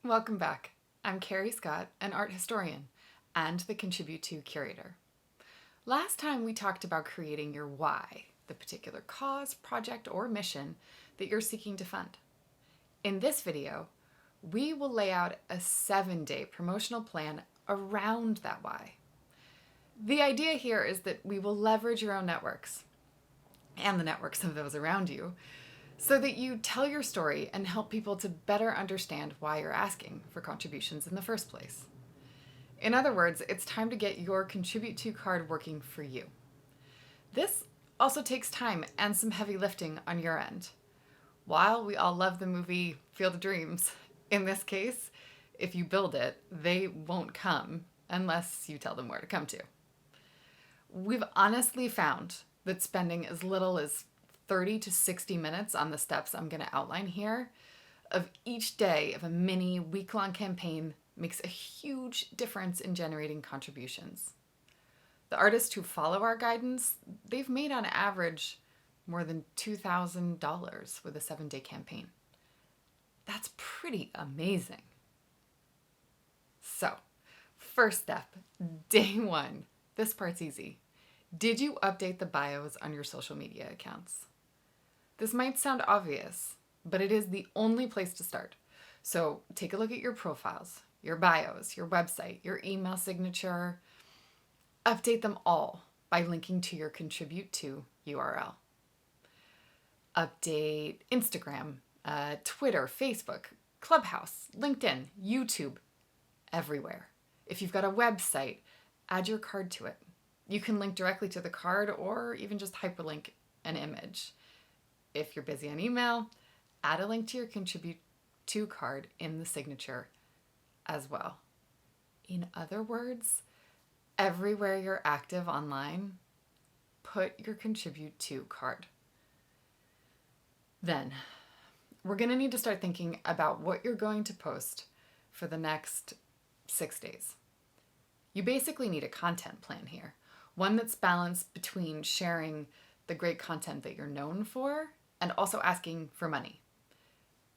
Welcome back. I'm Carrie Scott, an art historian and the Contribute.to curator. Last time we talked about creating your why, the particular cause, project, or mission that you're seeking to fund. In this video, we will lay out a 7-day promotional plan around that why. The idea here is that we will leverage your own networks and the networks of those around you so that you tell your story and help people to better understand why you're asking for contributions in the first place. In other words, it's time to get your Contribute.to card working for you. This also takes time and some heavy lifting on your end. While we all love the movie Field of Dreams, in this case, if you build it, they won't come unless you tell them where to come to. We've honestly found that spending as little as 30 to 60 minutes on the steps I'm going to outline here of each day of a mini week-long campaign makes a huge difference in generating contributions. The artists who follow our guidance, they've made on average more than $2,000 with a 7-day campaign. That's pretty amazing. So, first step, day 1. This part's easy. Did you update the bios on your social media accounts? This might sound obvious, but it is the only place to start. So take a look at your profiles, your bios, your website, your email signature. Update them all by linking to your Contribute.to URL. Update Instagram, Twitter, Facebook, Clubhouse, LinkedIn, YouTube, everywhere. If you've got a website, add your card to it. You can link directly to the card or even just hyperlink an image. If you're busy on email, add a link to your Contribute.to card in the signature as well. In other words, everywhere you're active online, put your Contribute.to card. Then, we're going to need to start thinking about what you're going to post for the next 6 days. You basically need a content plan here, one that's balanced between sharing the great content that you're known for and also asking for money.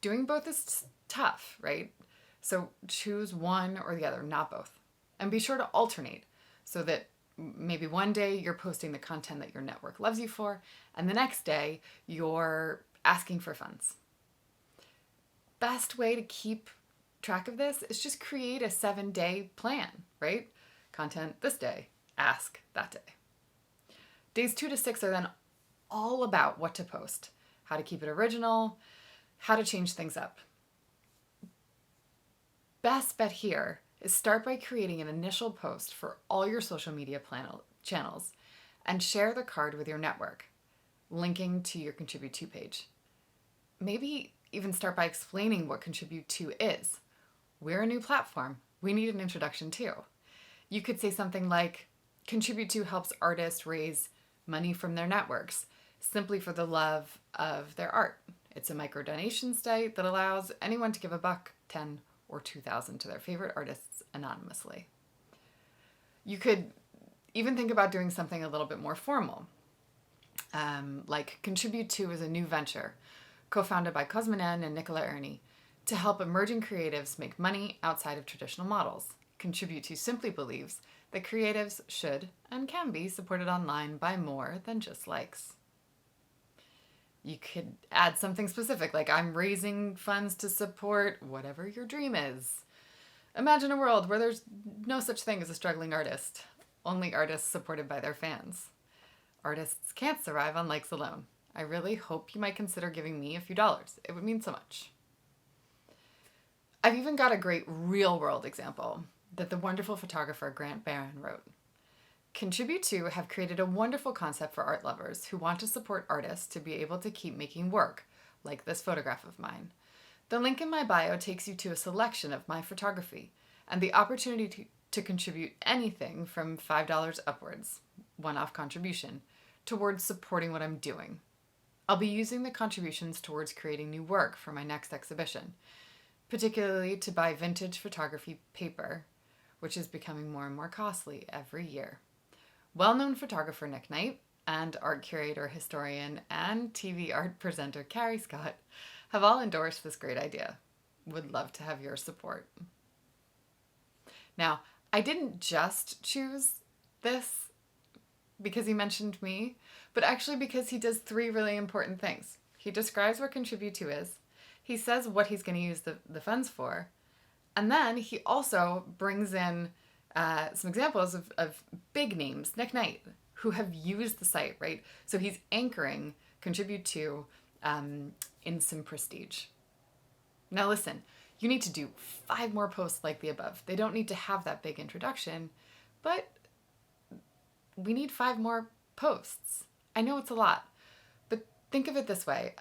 Doing both is tough, right? So choose one or the other, not both. And be sure to alternate so that maybe one day you're posting the content that your network loves you for, and the next day you're asking for funds. Best way to keep track of this is just create a 7-day plan, right? Content this day, ask that day. Days 2 to 6 are then all about what to post, how to keep it original, how to change things up. Best bet here is start by creating an initial post for all your social media channels and share the card with your network, linking to your Contribute.to page. Maybe even start by explaining what Contribute.to is. We're a new platform. We need an introduction too. You could say something like, Contribute.to helps artists raise money from their networks simply for the love of their art. It's a micro donation site that allows anyone to give $1, $10, or $2,000 to their favorite artists anonymously. You could even think about doing something a little bit more formal, like Contribute.to is a new venture co-founded by Cosmonan and Nicola Ernie to help emerging creatives make money outside of traditional models. Contribute.to simply believes that creatives should and can be supported online by more than just likes. You could add something specific, like I'm raising funds to support whatever your dream is. Imagine a world where there's no such thing as a struggling artist, only artists supported by their fans. Artists can't survive on likes alone. I really hope you might consider giving me a few dollars. It would mean so much. I've even got a great real-world example that the wonderful photographer Grant Barron wrote. Contribute.to have created a wonderful concept for art lovers who want to support artists to be able to keep making work, like this photograph of mine. The link in my bio takes you to a selection of my photography and the opportunity to contribute anything from $5 upwards, one-off contribution, towards supporting what I'm doing. I'll be using the contributions towards creating new work for my next exhibition, particularly to buy vintage photography paper, which is becoming more and more costly every year. Well-known photographer Nick Knight and art curator, historian, and TV art presenter Carrie Scott have all endorsed this great idea. Would love to have your support. Now, I didn't just choose this because he mentioned me, but actually because he does 3 really important things. He describes what Contribute.to is, he says what he's going to use the funds for, and then he also brings in some examples of big names, Nick Knight, who have used the site, right? So he's anchoring Contribute.to in some prestige. Now listen, you need to do 5 more posts like the above. They don't need to have that big introduction, but we need 5 more posts. I know it's a lot, but think of it this way.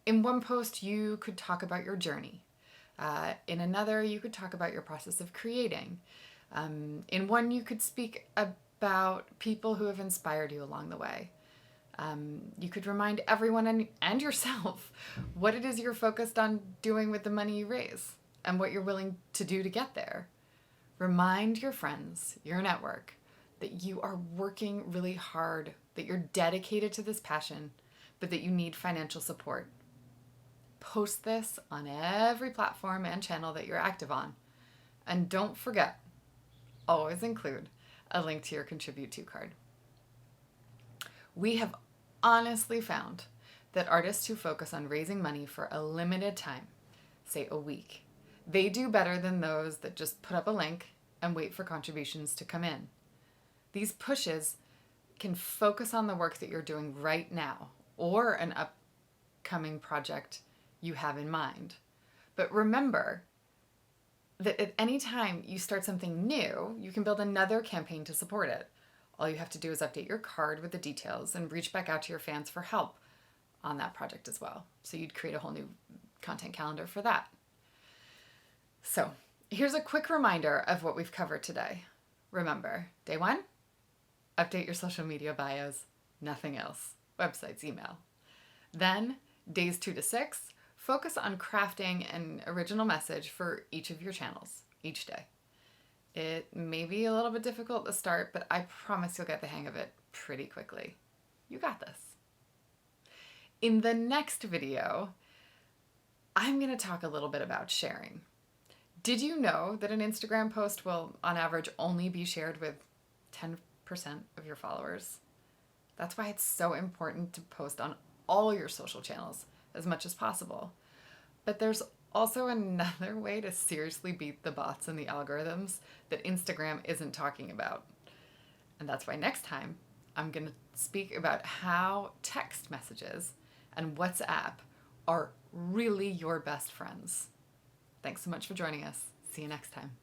In one post, you could talk about your journey. In another, you could talk about your process of creating. In one, you could speak about people who have inspired you along the way. You could remind everyone and yourself what it is you're focused on doing with the money you raise and what you're willing to do to get there. Remind your friends, your network, that you are working really hard, that you're dedicated to this passion, but that you need financial support. Post this on every platform and channel that you're active on. And don't forget, always include a link to your Contribute.to card. We have honestly found that artists who focus on raising money for a limited time, say a week, they do better than those that just put up a link and wait for contributions to come in. These pushes can focus on the work that you're doing right now or an upcoming project you have in mind. But remember that at any time you start something new, you can build another campaign to support it. All you have to do is update your card with the details and reach back out to your fans for help on that project as well. So you'd create a whole new content calendar for that. So here's a quick reminder of what we've covered today. Remember, day 1, update your social media bios, nothing else, websites, email. Then days 2 to 6, focus on crafting an original message for each of your channels each day. It may be a little bit difficult to start, but I promise you'll get the hang of it pretty quickly. You got this. In the next video, I'm going to talk a little bit about sharing. Did you know that an Instagram post will, on average, only be shared with 10% of your followers? That's why it's so important to post on all your social channels as much as possible. But there's also another way to seriously beat the bots and the algorithms that Instagram isn't talking about. And that's why next time I'm going to speak about how text messages and WhatsApp are really your best friends. Thanks so much for joining us. See you next time.